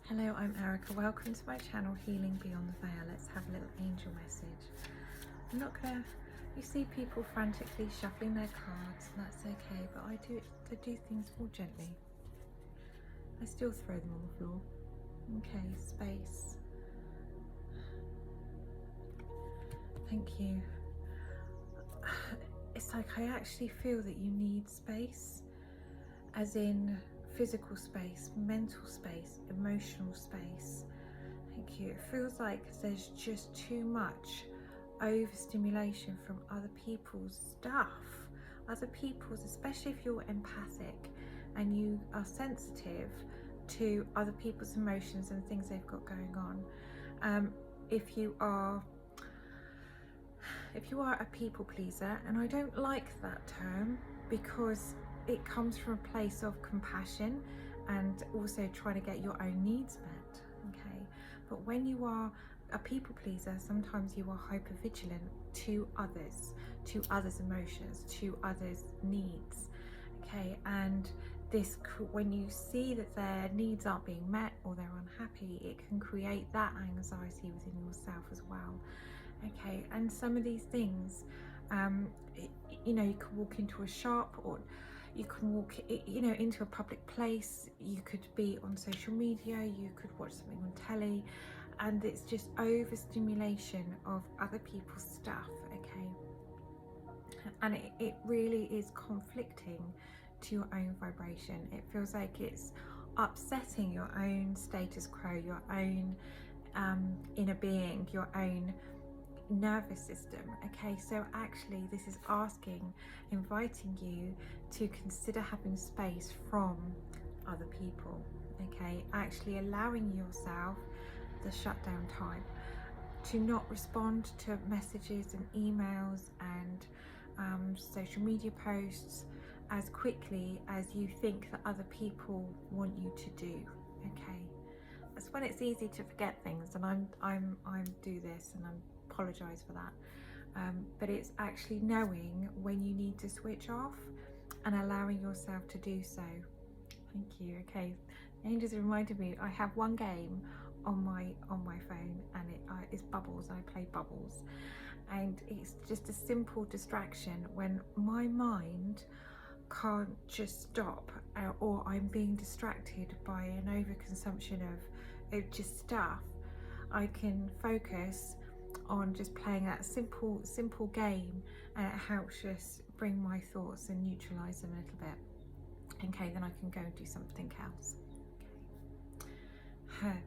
Hello, I'm Erica. Welcome to my channel, Healing Beyond the Veil. Let's have a little angel message. I'm not gonna, you see people frantically shuffling their cards, and that's okay, but I do things more gently. I still throw them on the floor. Okay, space. Thank you. It's like I actually feel that you need space, as in physical space, mental space, emotional space. Thank you. It feels like there's just too much overstimulation from other people's stuff, especially if you're empathic and you are sensitive to other people's emotions and things they've got going on. If you are a people pleaser, and I don't like that term because it comes from a place of compassion and also trying to get your own needs met, okay? But when you are a people pleaser, sometimes you are hyper vigilant to others' emotions, to others' needs, okay? And this, when you see that their needs aren't being met or they're unhappy, it can create that anxiety within yourself as well, okay? And some of these things, you know, you can walk into a shop, or you can walk, you know, into a public place, you could be on social media, you could watch something on telly, and it's just overstimulation of other people's stuff, okay? And it really is conflicting to your own vibration. It feels like it's upsetting your own status quo, your own inner being, your own nervous system, okay? So actually this is inviting you to consider having space from other people, okay? Actually allowing yourself the shutdown time to not respond to messages and emails and social media posts as quickly as you think that other people want you to do, okay? That's when it's easy to forget things, and I do this, and I apologize for that, but it's actually knowing when you need to switch off and allowing yourself to do so. Thank you. Okay, Angels reminded me I have one game on my phone, and it's Bubbles. I play Bubbles, and it's just a simple distraction when my mind can't just stop, or I'm being distracted by an overconsumption of just stuff. I can focus on just playing that simple game, and it helps just bring my thoughts and neutralize them a little bit. Okay, then I can go and do something else. Okay.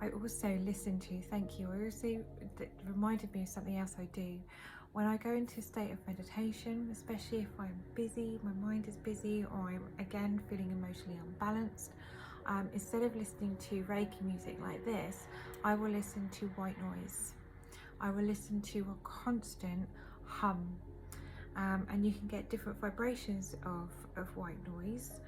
I also listen to, thank you, I also, that reminded me of something else I do. When I go into a state of meditation, especially if I'm busy, my mind is busy, or I'm again feeling emotionally unbalanced, instead of listening to Reiki music like this, I will listen to white noise. I will listen to a constant hum, and you can get different vibrations of white noise.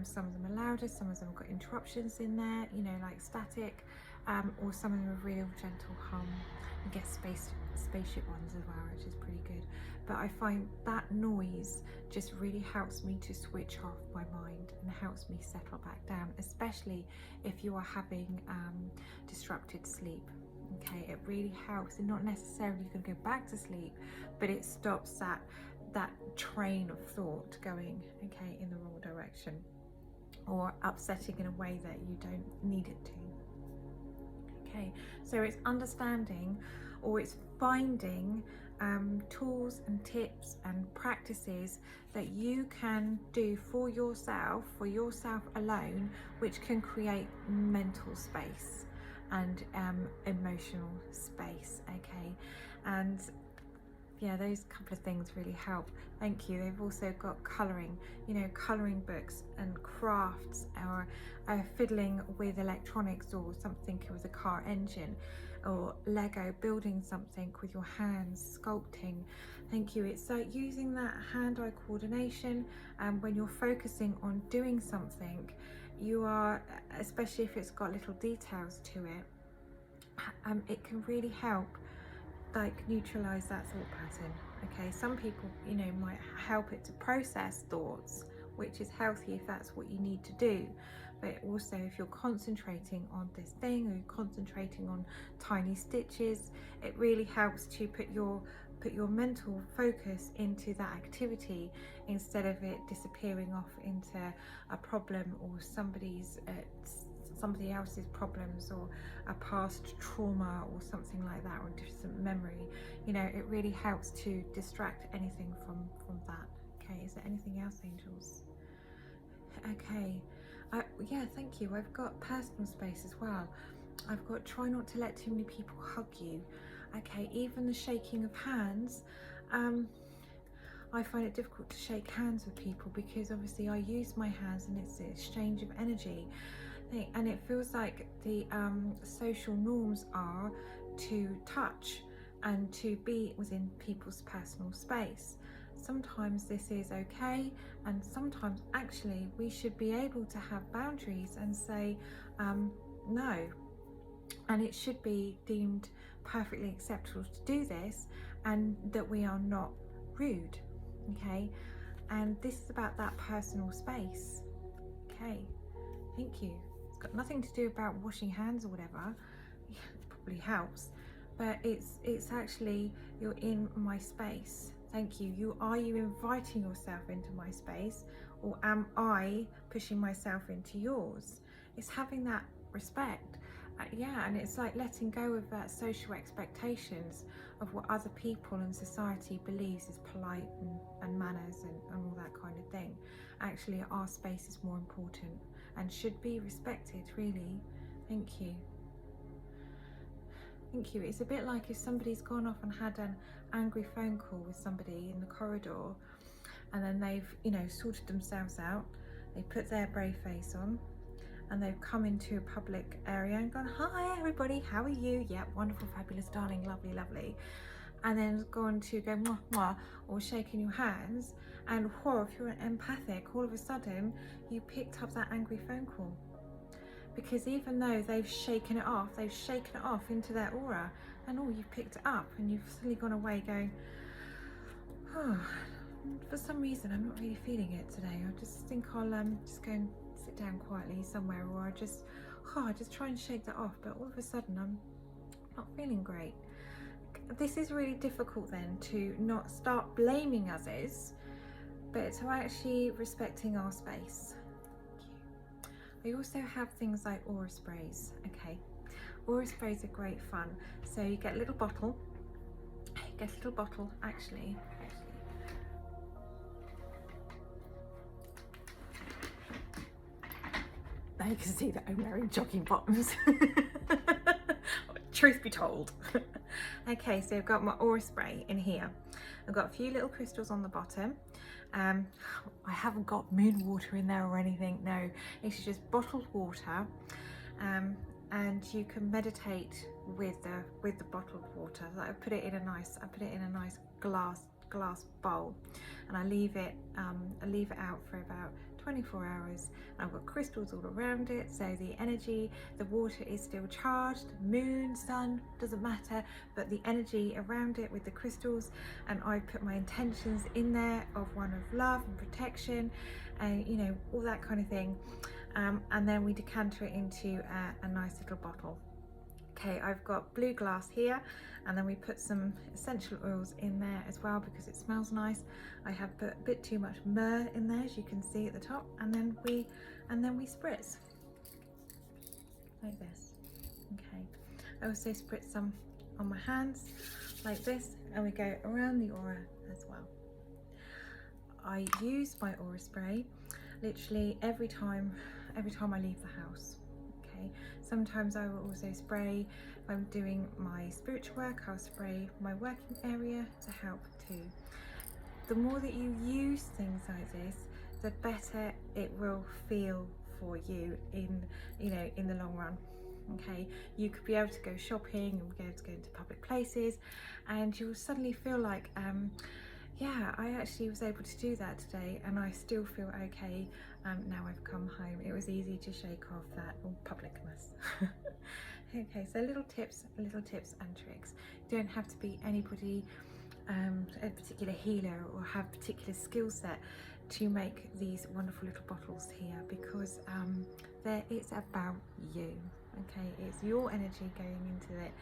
Some of them are louder, some of them have got interruptions in there, you know, like static, or some of them are real gentle hum. You get spaceship ones as well, which is pretty good. But I find that noise just really helps me to switch off my mind and helps me settle back down, especially if you are having disrupted sleep. Okay, it really helps. And not necessarily you can go back to sleep, but it stops that train of thought going, okay, in the wrong direction, or upsetting in a way that you don't need it to. Okay, so it's understanding, or it's finding tools and tips and practices that you can do for yourself alone, which can create mental space and emotional space, okay? And yeah, those couple of things really help. Thank you. They've also got colouring, you know, colouring books and crafts, or fiddling with electronics or something with a car engine, or Lego, building something with your hands, sculpting. Thank you. It's like using that hand-eye coordination, and when you're focusing on doing something, you are, especially if it's got little details to it, it can really help like neutralize that thought pattern. Okay, some people, you know, might help it to process thoughts, which is healthy if that's what you need to do, but also if you're concentrating on this thing, or you're concentrating on tiny stitches, it really helps to put your mental focus into that activity instead of it disappearing off into a problem or somebody else's problems, or a past trauma or something like that, or a distant memory. You know, it really helps to distract anything from that. Okay, is there anything else, angels? Okay, yeah, thank you. I've got personal space as well. I've got try not to let too many people hug you. Okay, even the shaking of hands, I find it difficult to shake hands with people because obviously I use my hands and it's an exchange of energy, and it feels like the social norms are to touch and to be within people's personal space. Sometimes this is okay, and sometimes actually we should be able to have boundaries and say no, and it should be deemed perfectly acceptable to do this, and that we are not rude. Okay, and this is about that personal space. Okay, thank you. It's got nothing to do about washing hands or whatever. It probably helps, but it's actually, you're in my space. Thank you. Are you inviting yourself into my space, or am I pushing myself into yours? It's having that respect. Yeah, and it's like letting go of that social expectations of what other people and society believes is polite and manners and all that kind of thing. Actually, our space is more important and should be respected, really. Thank you. Thank you. It's a bit like if somebody's gone off and had an angry phone call with somebody in the corridor, and then they've, you know, sorted themselves out, they put their brave face on, and they've come into a public area and gone, hi everybody, how are you? Yeah, wonderful, fabulous, darling, lovely, lovely. And then gone to go mwah, mwah, or shaking your hands, and whoa, if you're empathic, all of a sudden you picked up that angry phone call. Because even though they've shaken it off into their aura, and oh, you've picked it up and you've suddenly gone away going, oh, for some reason I'm not really feeling it today. I just think I'll just go and sit down quietly somewhere, or I just try and shake that off, but all of a sudden I'm not feeling great. This is really difficult then, to not start blaming others, but to actually respecting our space. I also have things like aura sprays. Okay, aura sprays are great fun. So you get a little bottle, actually. Now you can see that I'm wearing jogging bottoms. Truth be told. Okay, so I've got my aura spray in here. I've got a few little crystals on the bottom. I haven't got moon water in there or anything. No, it's just bottled water, and you can meditate with the bottled water. So I put it in a nice glass bowl, and I leave it out for about 24 hours. I've got crystals all around it, so the energy, the water is still charged, moon, sun, doesn't matter, but the energy around it with the crystals, and I put my intentions in there of one of love and protection, and you know, all that kind of thing, and then we decanter it into a nice little bottle. Okay, I've got blue glass here, and then we put some essential oils in there as well because it smells nice. I have put a bit too much myrrh in there, as you can see at the top, and then we spritz like this. Okay, I also spritz some on my hands like this, and we go around the aura as well. I use my aura spray literally every time I leave the house. Okay, sometimes I will also spray if I'm doing my spiritual work. I'll spray my working area to help too. The more that you use things like this, the better it will feel for you in the long run. Okay, you could be able to go shopping and be able to go into public places, and you'll suddenly feel like yeah, I actually was able to do that today, and I still feel okay now I've come home. It was easy to shake off that publicness. Okay, so little tips and tricks. You don't have to be anybody, a particular healer, or have particular skill set to make these wonderful little bottles here, because there, it's about you. Okay, it's your energy going into it,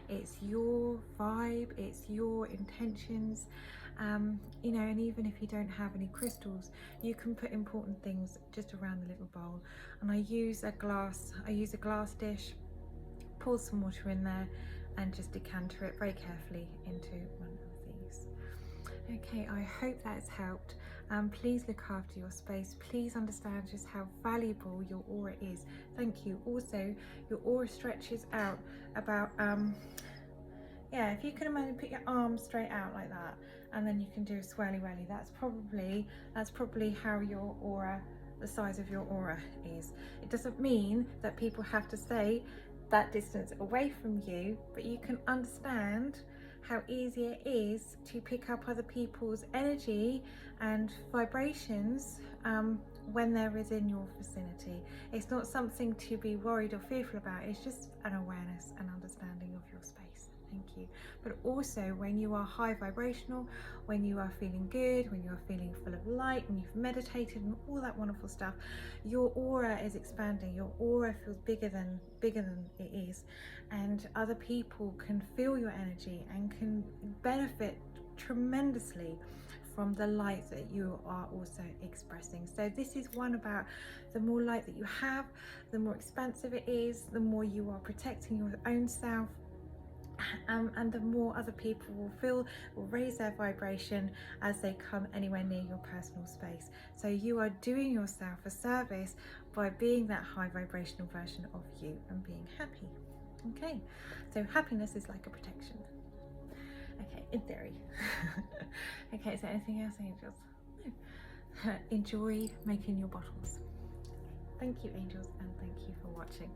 it's your vibe, it's your intentions. You know, and even if you don't have any crystals, you can put important things just around the little bowl. And I use a glass dish, pour some water in there, and just decanter it very carefully into one of these. Okay, I hope that's helped. Please look after your space. Please understand just how valuable your aura is. Thank you. Also, your aura stretches out about, yeah, if you can imagine, put your arms straight out like that, and then you can do a swirly whirly. That's probably how your aura, the size of your aura is. It doesn't mean that people have to stay that distance away from you, but you can understand how easy it is to pick up other people's energy and vibrations when they're within your vicinity. It's not something to be worried or fearful about, it's just an awareness and understanding of your space. Thank you. But also, when you are high vibrational, when you are feeling good, when you are feeling full of light, when you've meditated and all that wonderful stuff, your aura is expanding. Your aura feels bigger than it is, and other people can feel your energy and can benefit tremendously from the light that you are also expressing. So this is one about the more light that you have, the more expansive it is, the more you are protecting your own self, and the more other people will raise their vibration as they come anywhere near your personal space. So you are doing yourself a service by being that high vibrational version of you and being happy. Okay, so happiness is like a protection. Okay, in theory. Okay, so anything else, angels? No. Enjoy making your bottles. Thank you, angels, and thank you for watching.